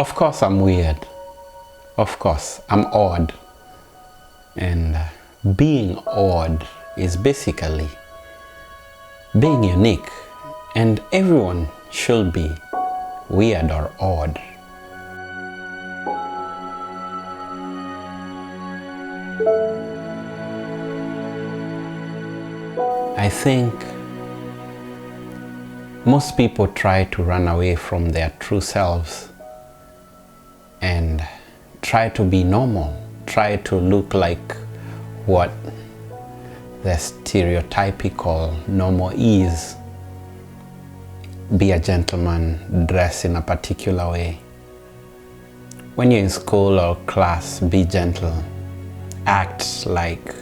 Of course I'm weird. Of course I'm odd. And being odd is basically being unique. And everyone should be weird or odd. I think most people try to run away from their true selves and try to be normal, try to look like what the stereotypical normal is. Be a gentleman, dress in a particular way. When you're in school or class, be gentle, act like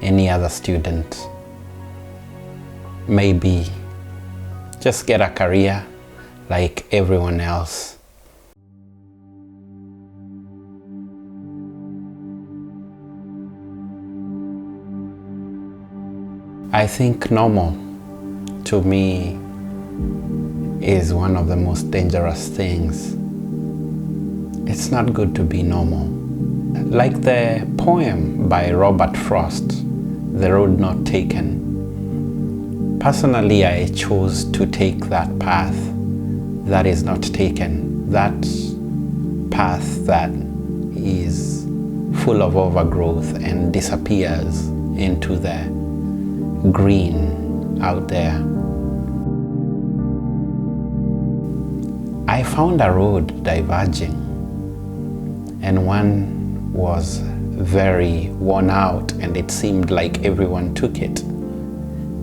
any other student. Maybe just get a career like everyone else. I think normal, to me, is one of the most dangerous things. It's not good to be normal. Like the poem by Robert Frost, The Road Not Taken. Personally, I chose to take that path that is not taken, that path that is full of overgrowth and disappears into the green out there. I found a road diverging, and one was very worn out, and it seemed like everyone took it.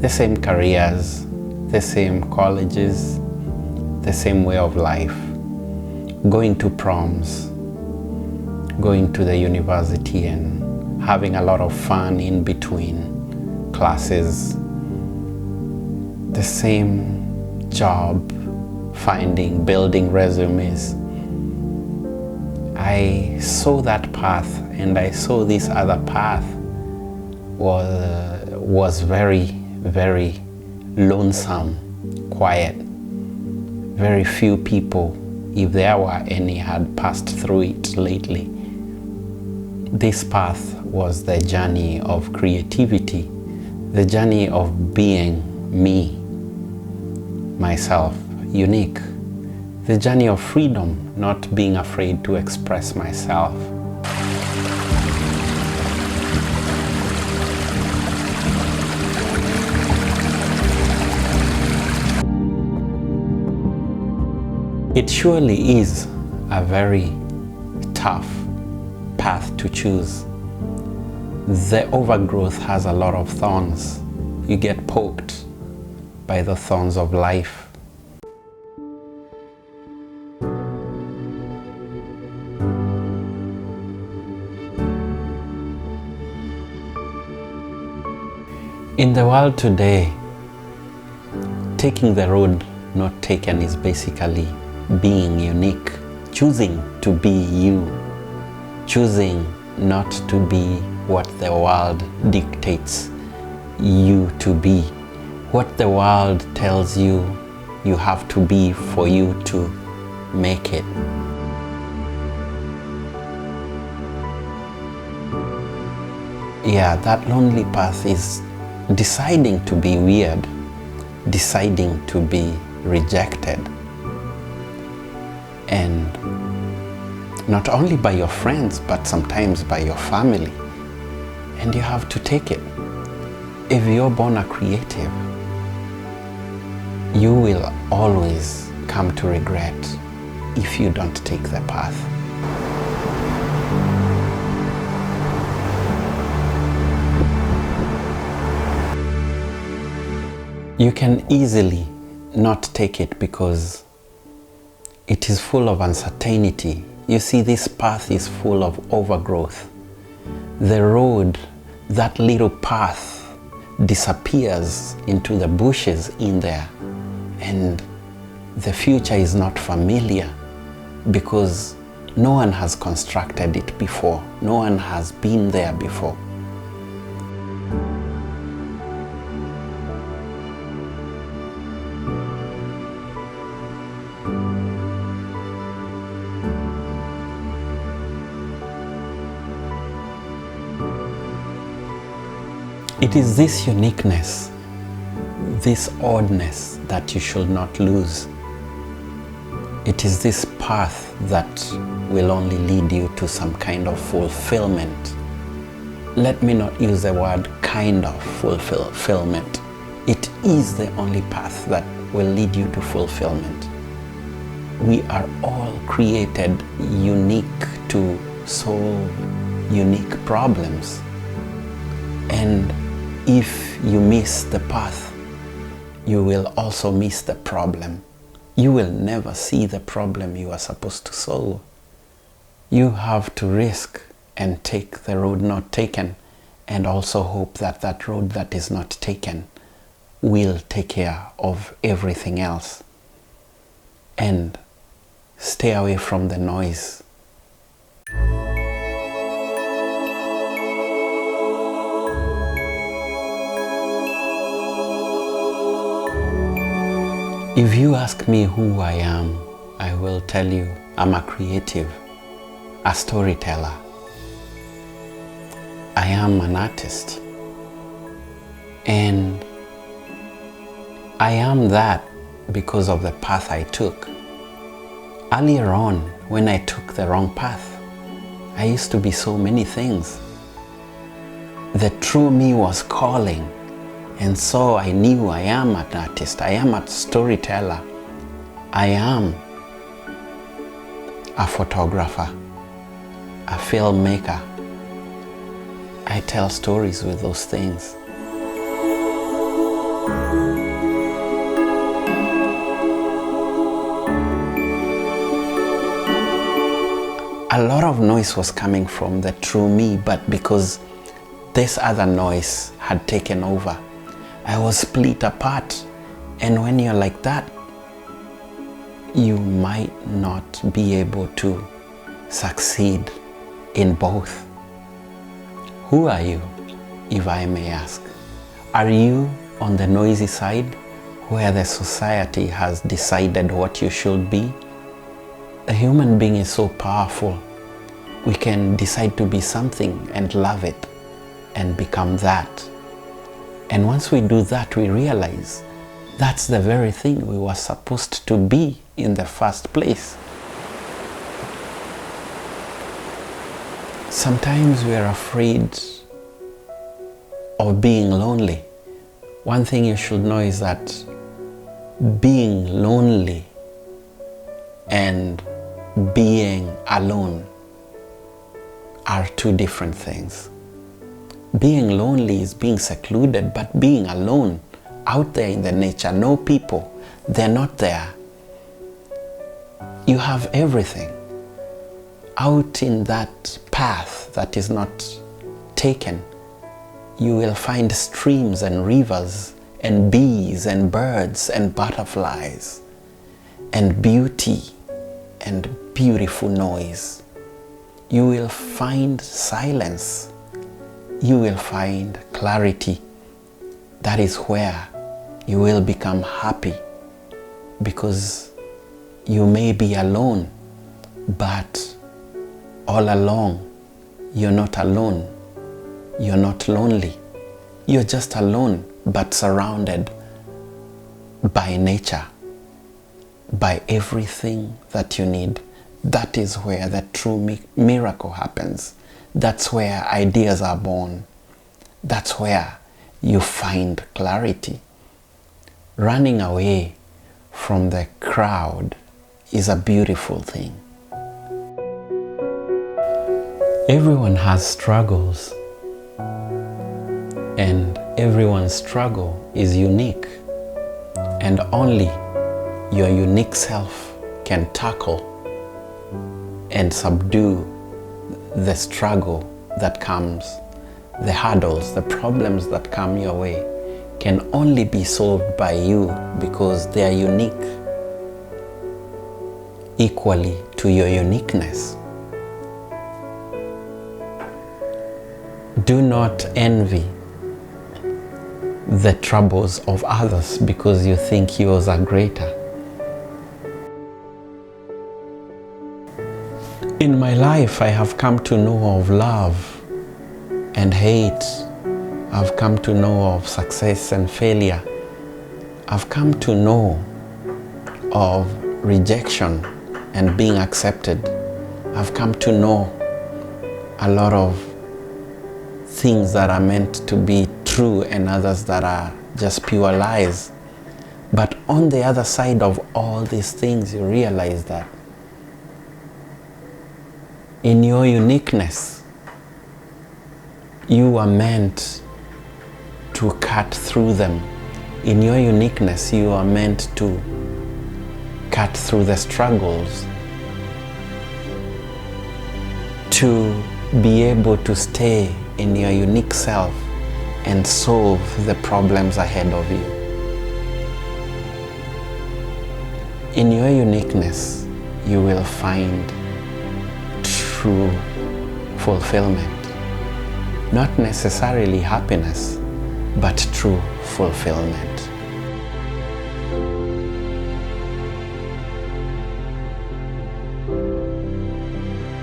The same careers, the same colleges, the same way of life, going to proms, going to the university and having a lot of fun in between classes, the same job, finding, building resumes. I saw that path, and I saw this other path was very, very lonesome, quiet. Very few people, if there were any, had passed through it lately. This path was the journey of creativity, the journey of being me, myself, unique, the journey of freedom, not being afraid to express myself. It surely is a very tough path to choose. The overgrowth has a lot of thorns. You get poked by the thorns of life. In the world today, taking the road not taken is basically being unique, choosing to be you, choosing not to be what the world dictates you to be, what the world tells you you have to be for you to make it. Yeah, that lonely path is deciding to be weird, deciding to be rejected. And not only by your friends, but sometimes by your family. And you have to take it. If you're born a creative, you will always come to regret if you don't take the path. You can easily not take it because it is full of uncertainty. You see, this path is full of overgrowth. The road, that little path, disappears into the bushes in there, and the future is not familiar because no one has constructed it before. No one has been there before. It is this uniqueness, this oddness that you should not lose. It is this path that will only lead you to some kind of fulfillment. Let me not use the word kind of fulfillment. It is the only path that will lead you to fulfillment. We are all created unique to solve unique problems. And if you miss the path, you will also miss the problem. You will never see the problem you are supposed to solve. You have to risk and take the road not taken, and also hope that that road that is not taken will take care of everything else. And stay away from the noise. If you ask me who I am, I will tell you I'm a creative, a storyteller. I am an artist. And I am that because of the path I took. Earlier on, when I took the wrong path, I used to be so many things. The true me was calling. And so I knew I am an artist, I am a storyteller, I am a photographer, a filmmaker. I tell stories with those things. A lot of noise was coming from the true me, but because this other noise had taken over, I was split apart. And when you're like that, you might not be able to succeed in both. Who are you, if I may ask? Are you on the noisy side, where the society has decided what you should be? A human being is so powerful. We can decide to be something and love it and become that. And once we do that, we realize that's the very thing we were supposed to be in the first place. Sometimes we are afraid of being lonely. One thing you should know is that being lonely and being alone are two different things. Being lonely is being secluded, but being alone, out there in the nature, no people, they're not there. You have everything. Out in that path that is not taken, you will find streams and rivers and bees and birds and butterflies and beauty and beautiful noise. You will find silence. You will find clarity. That is where you will become happy, because you may be alone, but all along you're not alone. You're not lonely. You're just alone, but surrounded by nature, by everything that you need. That is where the true miracle happens. That's where ideas are born. That's where you find clarity. Running away from the crowd is a beautiful thing. Everyone has struggles, and everyone's struggle is unique, and only your unique self can tackle and subdue the struggle that comes. The hurdles, the problems that come your way can only be solved by you, because they are unique, equally to your uniqueness. Do not envy the troubles of others because you think yours are greater. In my life, I have come to know of love and hate I've come to know of success and failure. I've come to know of rejection and being accepted. I've come to know a lot of things that are meant to be true and others that are just pure lies. But on the other side of all these things, you realize that in your uniqueness, you are meant to cut through them. In your uniqueness, you are meant to cut through the struggles, to be able to stay in your unique self and solve the problems ahead of you. In your uniqueness, you will find true fulfillment. Not necessarily happiness, but true fulfillment.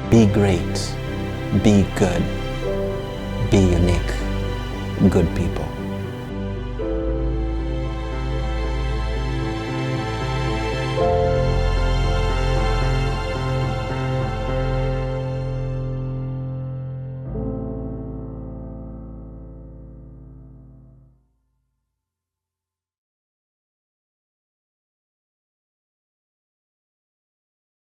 Be great, be good, be unique, good people.